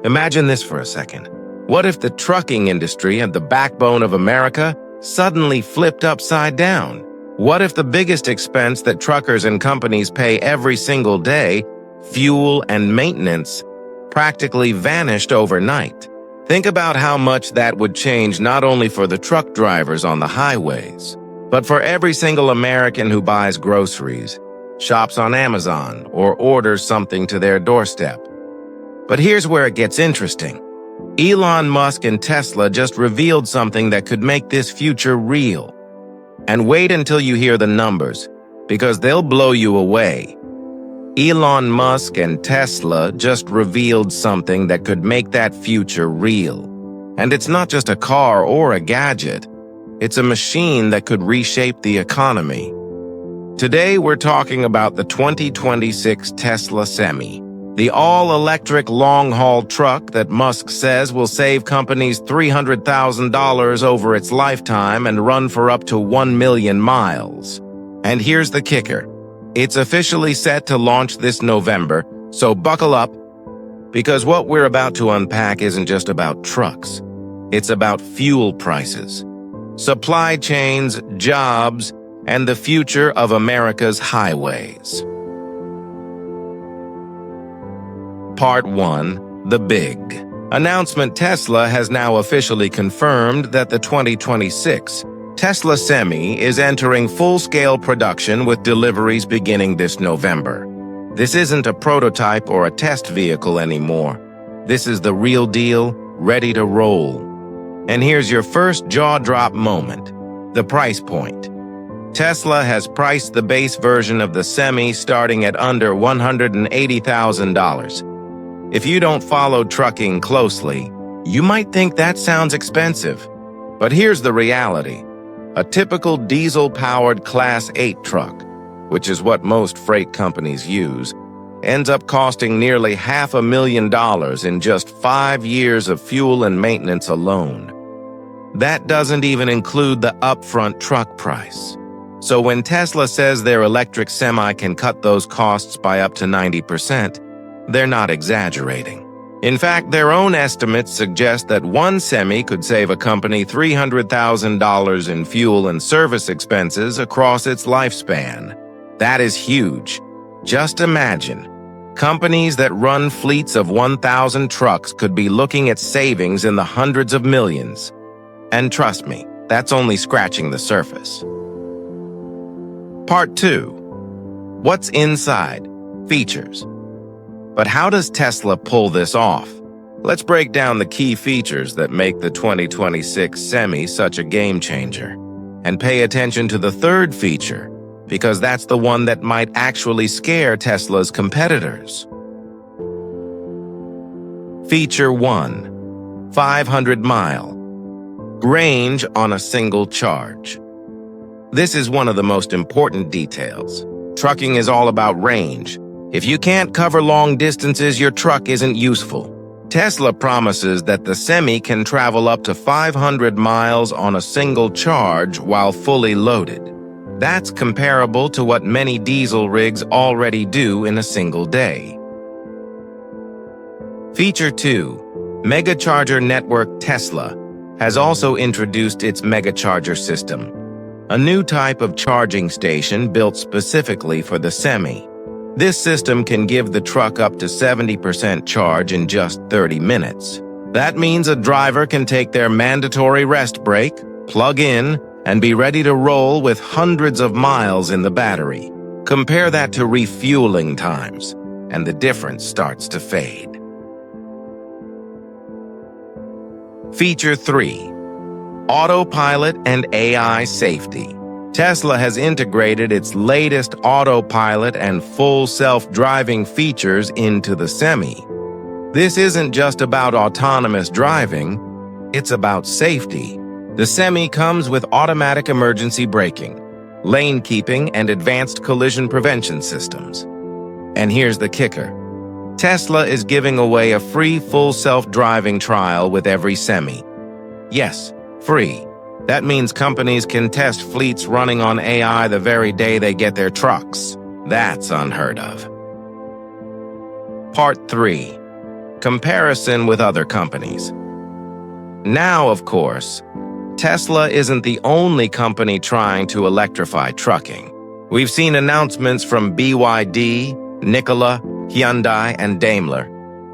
Imagine this for a second. What if the trucking industry and the backbone of America suddenly flipped upside down? What if the biggest expense that truckers and companies pay every single day, fuel and maintenance, practically vanished overnight? Think about how much that would change not only for the truck drivers on the highways, but for every single American who buys groceries, shops on Amazon, or orders something to their doorstep. But here's where it gets interesting. Elon Musk and Tesla just revealed something that could make this future real. And wait until you hear the numbers, because they'll blow you away. Elon Musk and Tesla just revealed something that could make that future real. And it's not just a car or a gadget. It's a machine that could reshape the economy. Today, we're talking about the 2026 Tesla Semi, the all-electric long-haul truck that Musk says will save companies $300,000 over its lifetime and run for up to 1 million miles. And here's the kicker. It's officially set to launch this November, so buckle up, because what we're about to unpack isn't just about trucks. It's about fuel prices, supply chains, jobs, and the future of America's highways. Part 1. The Big Announcement. Tesla has now officially confirmed that the 2026 Tesla Semi is entering full-scale production with deliveries beginning this November. This isn't a prototype or a test vehicle anymore. This is the real deal, ready to roll. And here's your first jaw-drop moment: the price point. Tesla has priced the base version of the Semi starting at under $180,000. If you don't follow trucking closely, you might think that sounds expensive. But here's the reality. A typical diesel-powered Class 8 truck, which is what most freight companies use, ends up costing nearly $500,000 in just 5 years of fuel and maintenance alone. That doesn't even include the upfront truck price. So when Tesla says their electric Semi can cut those costs by up to 90%, they're not exaggerating. In fact, their own estimates suggest that one Semi could save a company $300,000 in fuel and service expenses across its lifespan. That is huge. Just imagine. Companies that run fleets of 1,000 trucks could be looking at savings in the hundreds of millions. And trust me, that's only scratching the surface. Part 2. What's inside? Features. But how does Tesla pull this off? Let's break down the key features that make the 2026 Semi such a game changer. And pay attention to the third feature, because that's the one that might actually scare Tesla's competitors. Feature 1. 500-mile range on a single charge. This is one of the most important details. Trucking is all about range. If you can't cover long distances, your truck isn't useful. Tesla promises that the Semi can travel up to 500 miles on a single charge while fully loaded. That's comparable to what many diesel rigs already do in a single day. Feature 2. Megacharger network. Tesla has also introduced its Megacharger system, a new type of charging station built specifically for the Semi. This system can give the truck up to 70% charge in just 30 minutes. That means a driver can take their mandatory rest break, plug in, and be ready to roll with hundreds of miles in the battery. Compare that to refueling times, and the difference starts to fade. Feature 3. Autopilot and AI safety. Tesla has integrated its latest Autopilot and full self-driving features into the Semi. This isn't just about autonomous driving, it's about safety. The Semi comes with automatic emergency braking, lane keeping, and advanced collision prevention systems. And here's the kicker. Tesla is giving away a free full self-driving trial with every Semi. Yes, free. That means companies can test fleets running on AI the very day they get their trucks. That's unheard of. Part 3. comparison with other companies. Now, of course, Tesla isn't the only company trying to electrify trucking. We've seen announcements from BYD, Nikola, Hyundai, and Daimler.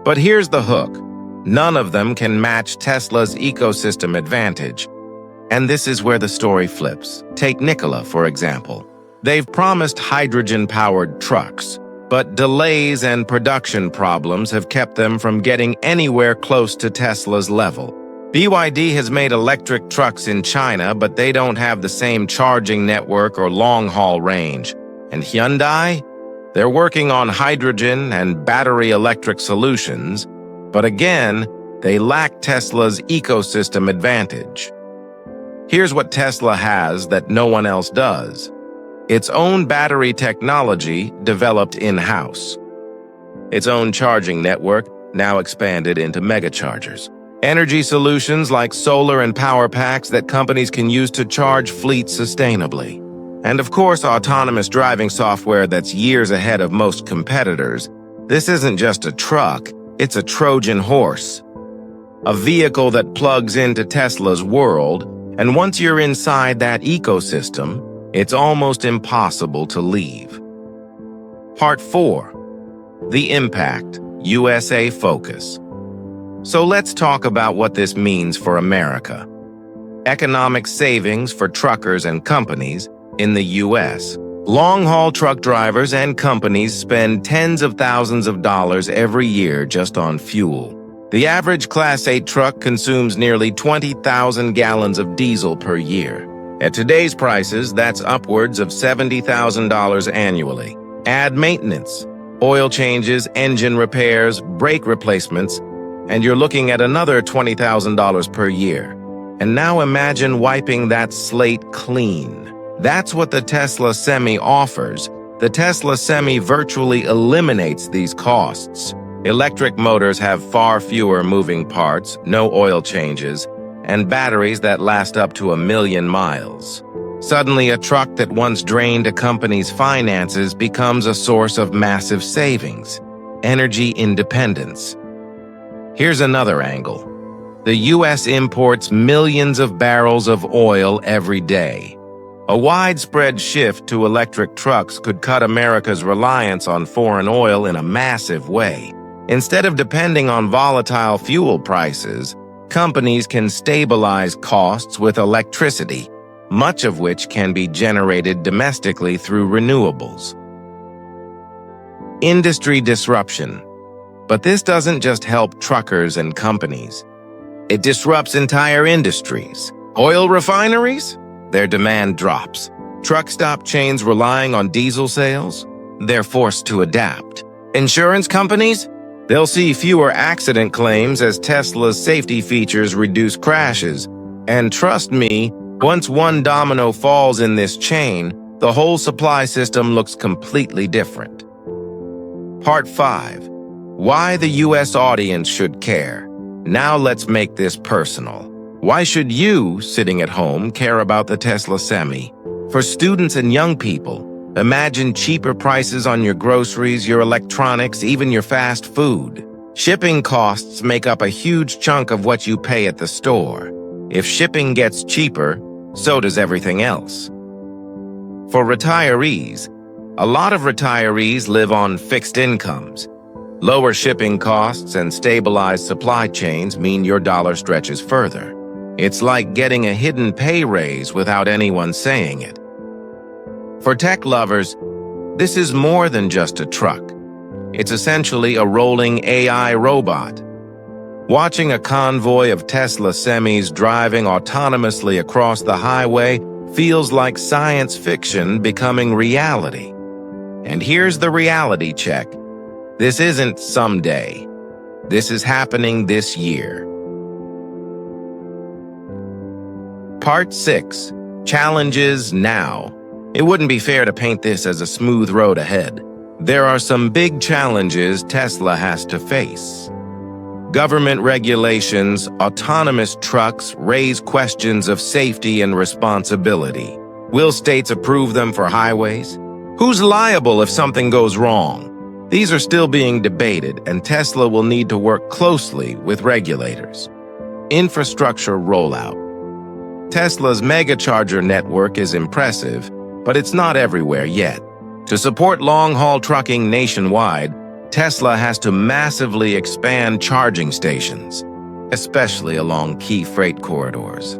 But here's the hook. None of them can match Tesla's ecosystem advantage. And this is where the story flips. Take Nikola, for example. They've promised hydrogen-powered trucks, but delays and production problems have kept them from getting anywhere close to Tesla's level. BYD has made electric trucks in China, but they don't have the same charging network or long-haul range. And Hyundai? They're working on hydrogen and battery electric solutions, but again, they lack Tesla's ecosystem advantage. Here's what Tesla has that no one else does. Its own battery technology developed in-house. Its own charging network, now expanded into Megachargers. Energy solutions like solar and power packs that companies can use to charge fleets sustainably. And of course, autonomous driving software that's years ahead of most competitors. This isn't just a truck, it's a Trojan horse. A vehicle that plugs into Tesla's world, and once you're inside that ecosystem, it's almost impossible to leave. Part 4. The Impact, USA Focus. So let's talk about what this means for America. Economic savings for truckers and companies in the U.S. Long-haul truck drivers and companies spend tens of thousands of dollars every year just on fuel. The average Class 8 truck consumes nearly 20,000 gallons of diesel per year. At today's prices, that's upwards of $70,000 annually. Add maintenance, oil changes, engine repairs, brake replacements, and you're looking at another $20,000 per year. And now imagine wiping that slate clean. That's what the Tesla Semi offers. The Tesla Semi virtually eliminates these costs. Electric motors have far fewer moving parts, no oil changes, and batteries that last up to 1,000,000 miles. Suddenly, a truck that once drained a company's finances becomes a source of massive savings. Energy independence. Here's another angle. The U.S. imports millions of barrels of oil every day. A widespread shift to electric trucks could cut America's reliance on foreign oil in a massive way. Instead of depending on volatile fuel prices, companies can stabilize costs with electricity, much of which can be generated domestically through renewables. Industry disruption. But this doesn't just help truckers and companies. It disrupts entire industries. Oil refineries? Their demand drops. Truck stop chains relying on diesel sales? They're forced to adapt. Insurance companies? They'll see fewer accident claims as Tesla's safety features reduce crashes. And trust me, once one domino falls in this chain, the whole supply system looks completely different. Part 5. Why the U.S. audience should care. Now let's make this personal. Why should you, sitting at home, care about the Tesla Semi? For students and young people, imagine cheaper prices on your groceries, your electronics, even your fast food. Shipping costs make up a huge chunk of what you pay at the store. If shipping gets cheaper, so does everything else. For retirees, a lot of retirees live on fixed incomes. Lower shipping costs and stabilized supply chains mean your dollar stretches further. It's like getting a hidden pay raise without anyone saying it. For tech lovers, this is more than just a truck. It's essentially a rolling AI robot. Watching a convoy of Tesla Semis driving autonomously across the highway feels like science fiction becoming reality. And here's the reality check. This isn't someday. This is happening this year. Part 6. Challenges now. It wouldn't be fair to paint this as a smooth road ahead. There are some big challenges Tesla has to face. Government regulations, autonomous trucks raise questions of safety and responsibility. Will states approve them for highways? Who's liable if something goes wrong? These are still being debated, and Tesla will need to work closely with regulators. Infrastructure rollout. Tesla's Megacharger network is impressive, but it's not everywhere yet. To support long-haul trucking nationwide, Tesla has to massively expand charging stations, especially along key freight corridors.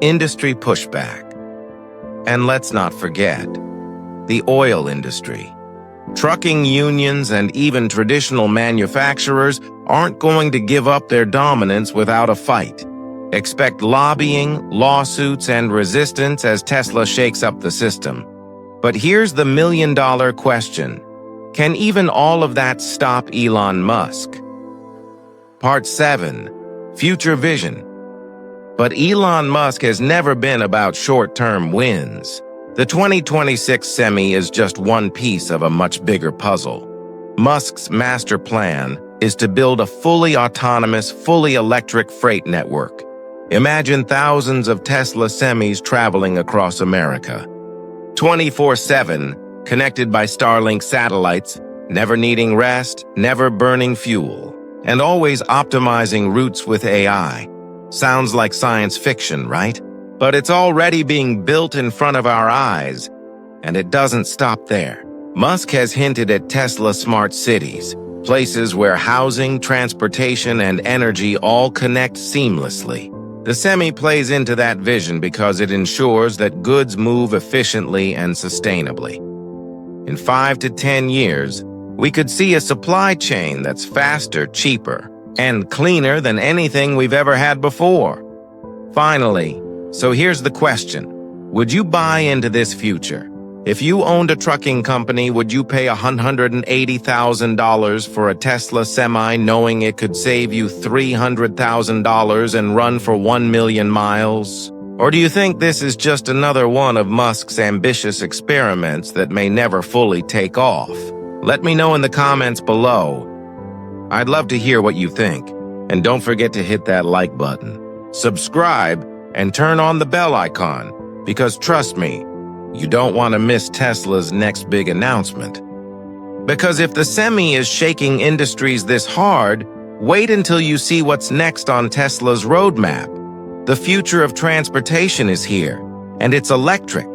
Industry pushback. And let's not forget, the oil industry. Trucking unions and even traditional manufacturers aren't going to give up their dominance without a fight. Expect lobbying, lawsuits, and resistance as Tesla shakes up the system. But here's the million-dollar question. Can even all of that stop Elon Musk? Part 7. Future Vision. But Elon Musk has never been about short-term wins. The 2026 Semi is just one piece of a much bigger puzzle. Musk's master plan is to build a fully autonomous, fully electric freight network. Imagine thousands of Tesla Semis traveling across America. 24/7, connected by Starlink satellites, never needing rest, never burning fuel, and always optimizing routes with AI. Sounds like science fiction, right? But it's already being built in front of our eyes, and it doesn't stop there. Musk has hinted at Tesla smart cities, places where housing, transportation, and energy all connect seamlessly. The Semi plays into that vision because it ensures that goods move efficiently and sustainably. In 5 to 10 years, we could see a supply chain that's faster, cheaper, and cleaner than anything we've ever had before. Finally, so here's the question. Would you buy into this future? If you owned a trucking company, would you pay $180,000 for a Tesla Semi knowing it could save you $300,000 and run for 1 million miles? Or do you think this is just another one of Musk's ambitious experiments that may never fully take off? Let me know in the comments below. I'd love to hear what you think. And don't forget to hit that like button, subscribe, and turn on the bell icon, because trust me, you don't want to miss Tesla's next big announcement. Because if the Semi is shaking industries this hard, wait until you see what's next on Tesla's roadmap. The future of transportation is here, and it's electric.